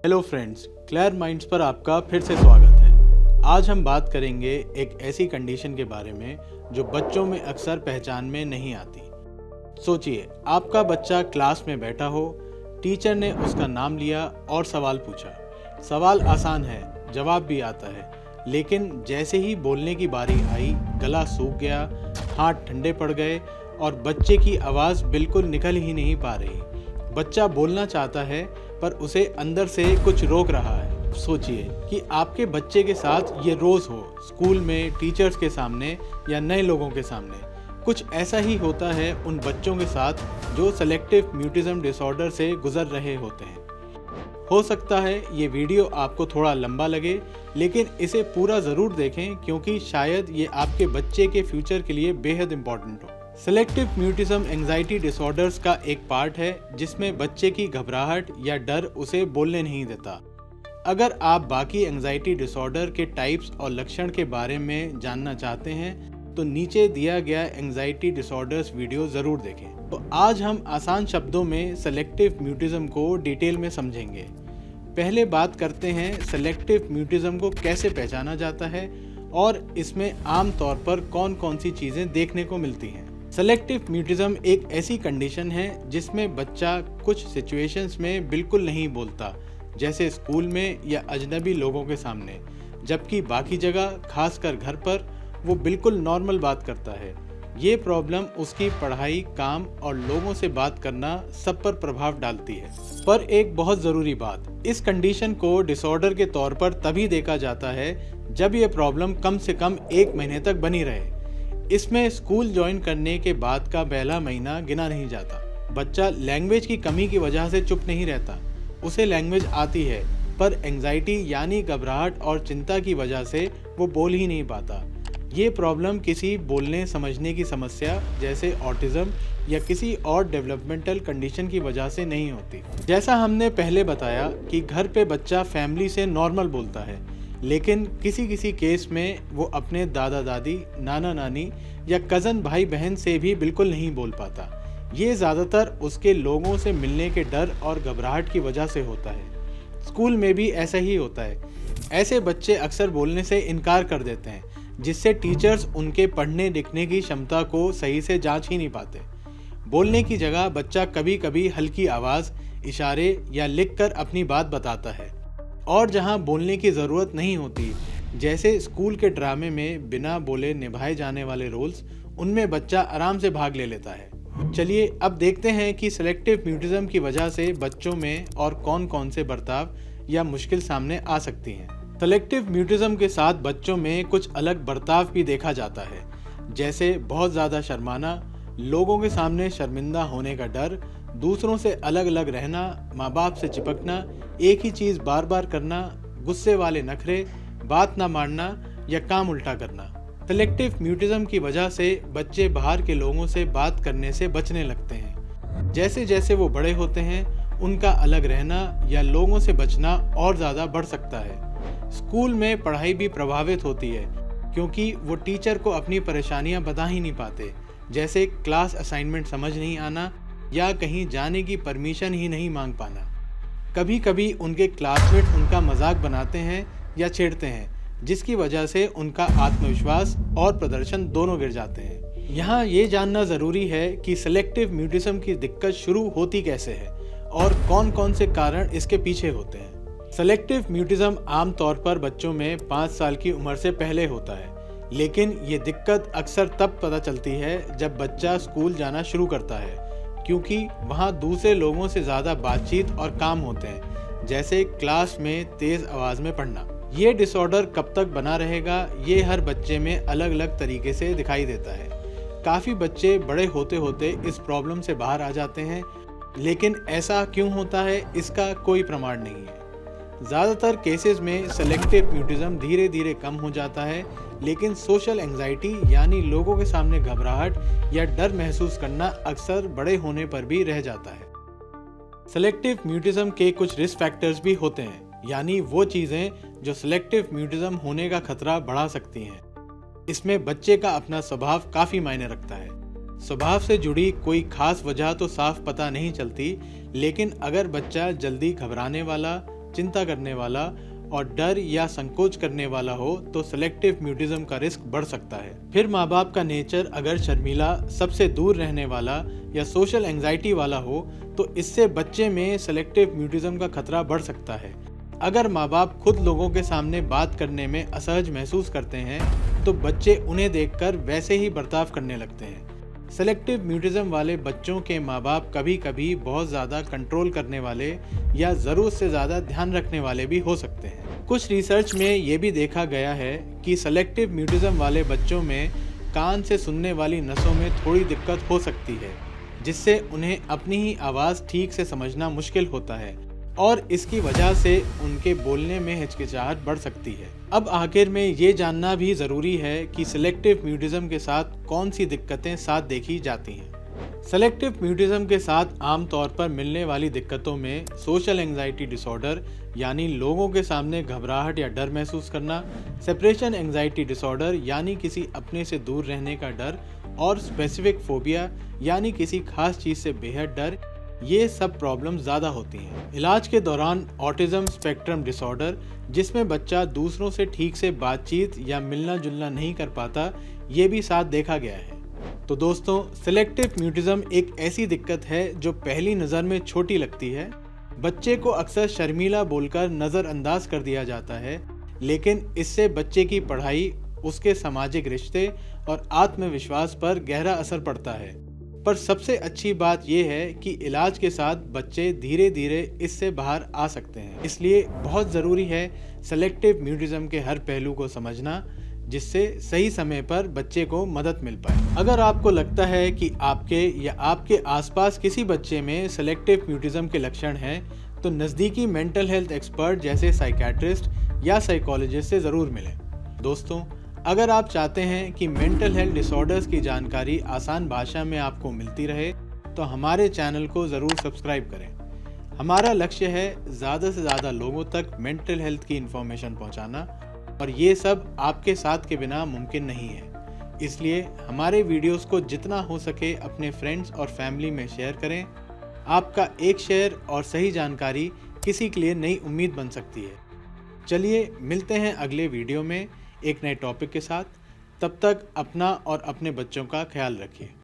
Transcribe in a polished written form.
Hello friends, clear minds पर आपका फिर से स्वागत है। आज हम बात करेंगे एक ऐसी कंडीशन के बारे में जो बच्चों में अक्सर पहचान में नहीं आती। सोचिए, आपका बच्चा क्लास में बैठा हो, टीचर ने उसका नाम लिया और सवाल पूछा। सवाल आसान है, जवाब भी आता है, लेकिन जैसे ही बोलने की बारी आई, गला सूख गया, हाथ ठंडे पड़ गए और बच्चे की आवाज़ बिल्कुल निकल ही नहीं पा रही। बच्चा बोलना चाहता है पर उसे अंदर से कुछ रोक रहा है। सोचिए कि आपके बच्चे के साथ ये रोज़ हो, स्कूल में, टीचर्स के सामने या नए लोगों के सामने। कुछ ऐसा ही होता है उन बच्चों के साथ जो सेलेक्टिव म्यूटिज्म डिसऑर्डर से गुजर रहे होते हैं। हो सकता है ये वीडियो आपको थोड़ा लंबा लगे, लेकिन इसे पूरा ज़रूर देखें क्योंकि शायद ये आपके बच्चे के फ्यूचर के लिए बेहद इम्पोर्टेंट हो। सेलेक्टिव म्यूटिज्म एंजाइटी डिसऑर्डर्स का एक पार्ट है जिसमें बच्चे की घबराहट या डर उसे बोलने नहीं देता। अगर आप बाकी एंजाइटी डिसऑर्डर के टाइप्स और लक्षण के बारे में जानना चाहते हैं तो नीचे दिया गया एंजाइटी डिसऑर्डर्स वीडियो ज़रूर देखें। तो आज हम आसान शब्दों में सेलेक्टिव म्यूटिज्म को डिटेल में समझेंगे। पहले बात करते हैं सेलेक्टिव म्यूटिज्म को कैसे पहचाना जाता है और इसमें आम तौर पर कौन कौन सी चीज़ें देखने को मिलती हैं। सेलेक्टिव म्यूटिज्म एक ऐसी कंडीशन है जिसमें बच्चा कुछ सिचुएशंस में बिल्कुल नहीं बोलता, जैसे स्कूल में या अजनबी लोगों के सामने, जबकि बाकी जगह, खासकर घर पर, वो बिल्कुल नॉर्मल बात करता है। ये प्रॉब्लम उसकी पढ़ाई, काम और लोगों से बात करना सब पर प्रभाव डालती है। पर एक बहुत ज़रूरी बात, इस कंडीशन को डिसऑर्डर के तौर पर तभी देखा जाता है जब ये प्रॉब्लम कम से कम 1 महीने तक बनी रहे। इसमें स्कूल ज्वाइन करने के बाद का पहला महीना गिना नहीं जाता। बच्चा लैंग्वेज की कमी की वजह से चुप नहीं रहता, उसे लैंग्वेज आती है, पर एंजाइटी यानी घबराहट और चिंता की वजह से वो बोल ही नहीं पाता। ये प्रॉब्लम किसी बोलने समझने की समस्या जैसे ऑटिज्म या किसी और डेवलपमेंटल कंडीशन की वजह से नहीं होती। जैसा हमने पहले बताया कि घर पे बच्चा फैमिली से नॉर्मल बोलता है, लेकिन किसी किसी केस में वो अपने दादा दादी, नाना नानी या कज़न भाई बहन से भी बिल्कुल नहीं बोल पाता। ये ज़्यादातर उसके लोगों से मिलने के डर और घबराहट की वजह से होता है। स्कूल में भी ऐसा ही होता है। ऐसे बच्चे अक्सर बोलने से इनकार कर देते हैं, जिससे टीचर्स उनके पढ़ने लिखने की क्षमता को सही से जांच ही नहीं पाते। बोलने की जगह बच्चा कभी कभी हल्की आवाज़, इशारे या लिखकर अपनी बात बताता है। और जहां बोलने की ज़रूरत नहीं होती, जैसे स्कूल के ड्रामे में बिना बोले निभाए जाने वाले रोल्स, उनमें बच्चा आराम से भाग ले लेता है। चलिए अब देखते हैं कि सेलेक्टिव म्यूटिज्म की वजह से बच्चों में और कौन कौन से बर्ताव या मुश्किल सामने आ सकती हैं। सेलेक्टिव म्यूटिज्म के साथ बच्चों में कुछ अलग बर्ताव भी देखा जाता है, जैसे बहुत ज़्यादा शर्माना, लोगों के सामने शर्मिंदा होने का डर, दूसरों से अलग अलग रहना, माँ बाप से चिपकना, एक ही चीज़ बार बार करना, गुस्से वाले नखरे, बात ना मानना या काम उल्टा करना। सेलेक्टिव म्यूटिज्म की वजह से बच्चे बाहर के लोगों से बात करने से बचने लगते हैं। जैसे जैसे वो बड़े होते हैं, उनका अलग रहना या लोगों से बचना और ज़्यादा बढ़ सकता है। स्कूल में पढ़ाई भी प्रभावित होती है क्योंकि वो टीचर को अपनी परेशानियां बता ही नहीं पाते, जैसे क्लास असाइनमेंट समझ नहीं आना या कहीं जाने की परमिशन ही नहीं मांग पाना। कभी कभी उनके क्लासमेट उनका मजाक बनाते हैं या छेड़ते हैं, जिसकी वजह से उनका आत्मविश्वास और प्रदर्शन दोनों गिर जाते हैं। यहाँ ये जानना ज़रूरी है कि सेलेक्टिव म्यूटिज्म की दिक्कत शुरू होती कैसे है और कौन कौन से कारण इसके पीछे होते हैं। सेलेक्टिव म्यूटिज्म आमतौर पर बच्चों में 5 साल की उम्र से पहले होता है, लेकिन ये दिक्कत अक्सर तब पता चलती है जब बच्चा स्कूल जाना शुरू करता है, क्योंकि वहाँ दूसरे लोगों से ज़्यादा बातचीत और काम होते हैं, जैसे क्लास में तेज़ आवाज़ में पढ़ना। ये डिसऑर्डर कब तक बना रहेगा, ये हर बच्चे में अलग अलग तरीके से दिखाई देता है। काफ़ी बच्चे बड़े होते होते इस प्रॉब्लम से बाहर आ जाते हैं, लेकिन ऐसा क्यों होता है इसका कोई प्रमाण नहीं है। ज़्यादातर केसेस में सेलेक्टिव म्यूटिज्म धीरे धीरे कम हो जाता है, लेकिन सोशल एंजाइटी यानी लोगों के सामने घबराहट या डर महसूस करना अक्सर बड़े होने पर भी रह जाता है। सेलेक्टिव म्यूटिज्म के कुछ रिस्क फैक्टर्स भी होते हैं, यानी वो चीज़ें जो सेलेक्टिव म्यूटिज्म होने का खतरा बढ़ा सकती हैं। इसमें बच्चे का अपना स्वभाव काफ़ी मायने रखता है। स्वभाव से जुड़ी कोई खास वजह तो साफ पता नहीं चलती, लेकिन अगर बच्चा जल्दी घबराने वाला, चिंता करने वाला और डर या संकोच करने वाला हो तो सेलेक्टिव म्यूटिज्म का रिस्क बढ़ सकता है। फिर माँ बाप का नेचर अगर शर्मीला, सबसे दूर रहने वाला या सोशल एंजाइटी वाला हो तो इससे बच्चे में सेलेक्टिव म्यूटिज्म का खतरा बढ़ सकता है। अगर माँ बाप खुद लोगों के सामने बात करने में असहज महसूस करते हैं तो बच्चे उन्हें देखकर वैसे ही बर्ताव करने लगते हैं। सेलेक्टिव म्यूटिज्म वाले बच्चों के माँ बाप कभी कभी बहुत ज़्यादा कंट्रोल करने वाले या ज़रूरत से ज़्यादा ध्यान रखने वाले भी हो सकते हैं। कुछ रिसर्च में ये भी देखा गया है कि सेलेक्टिव म्यूटिज्म वाले बच्चों में कान से सुनने वाली नसों में थोड़ी दिक्कत हो सकती है, जिससे उन्हें अपनी ही आवाज़ ठीक से समझना मुश्किल होता है और इसकी वजह से उनके बोलने में हिचकिचाहट बढ़ सकती है। अब आखिर में ये जानना भी ज़रूरी है कि सेलेक्टिव म्यूटिज्म के साथ कौन सी दिक्कतें साथ देखी जाती हैं। सेलेक्टिव म्यूटिज्म के साथ आमतौर पर मिलने वाली दिक्कतों में सोशल एंजाइटी डिसऑर्डर यानी लोगों के सामने घबराहट या डर महसूस करना, सेपरेशन एंजाइटी डिसऑर्डर यानी किसी अपने से दूर रहने का डर और स्पेसिफिक फोबिया यानी किसी खास चीज़ से बेहद डर, ये सब प्रॉब्लम ज़्यादा होती हैं। इलाज के दौरान ऑटिज्म स्पेक्ट्रम डिसऑर्डर, जिसमें बच्चा दूसरों से ठीक से बातचीत या मिलना जुलना नहीं कर पाता, ये भी साथ देखा गया है। तो दोस्तों, सेलेक्टिव म्यूटिज्म एक ऐसी दिक्कत है जो पहली नज़र में छोटी लगती है। बच्चे को अक्सर शर्मीला बोलकर नज़रअंदाज कर दिया जाता है, लेकिन इससे बच्चे की पढ़ाई, उसके सामाजिक रिश्ते और आत्मविश्वास पर गहरा असर पड़ता है। पर सबसे अच्छी बात यह है कि इलाज के साथ बच्चे धीरे धीरे इससे बाहर आ सकते हैं। इसलिए बहुत ज़रूरी है सेलेक्टिव म्यूटिज्म के हर पहलू को समझना, जिससे सही समय पर बच्चे को मदद मिल पाए। अगर आपको लगता है कि आपके या आपके आसपास किसी बच्चे में सेलेक्टिव म्यूटिज्म के लक्षण हैं, तो नज़दीकी मेंटल हेल्थ एक्सपर्ट जैसे साइकियाट्रिस्ट या साइकोलॉजिस्ट से ज़रूर मिलें। दोस्तों, अगर आप चाहते हैं कि मेंटल हेल्थ डिसऑर्डर्स की जानकारी आसान भाषा में आपको मिलती रहे, तो हमारे चैनल को ज़रूर सब्सक्राइब करें। हमारा लक्ष्य है ज़्यादा से ज़्यादा लोगों तक मेंटल हेल्थ की इन्फॉर्मेशन पहुंचाना, और ये सब आपके साथ के बिना मुमकिन नहीं है। इसलिए हमारे वीडियोस को जितना हो सके अपने फ्रेंड्स और फैमिली में शेयर करें। आपका एक शेयर और सही जानकारी किसी के लिए नई उम्मीद बन सकती है। चलिए मिलते हैं अगले वीडियो में एक नए टॉपिक के साथ। तब तक अपना और अपने बच्चों का ख्याल रखिए।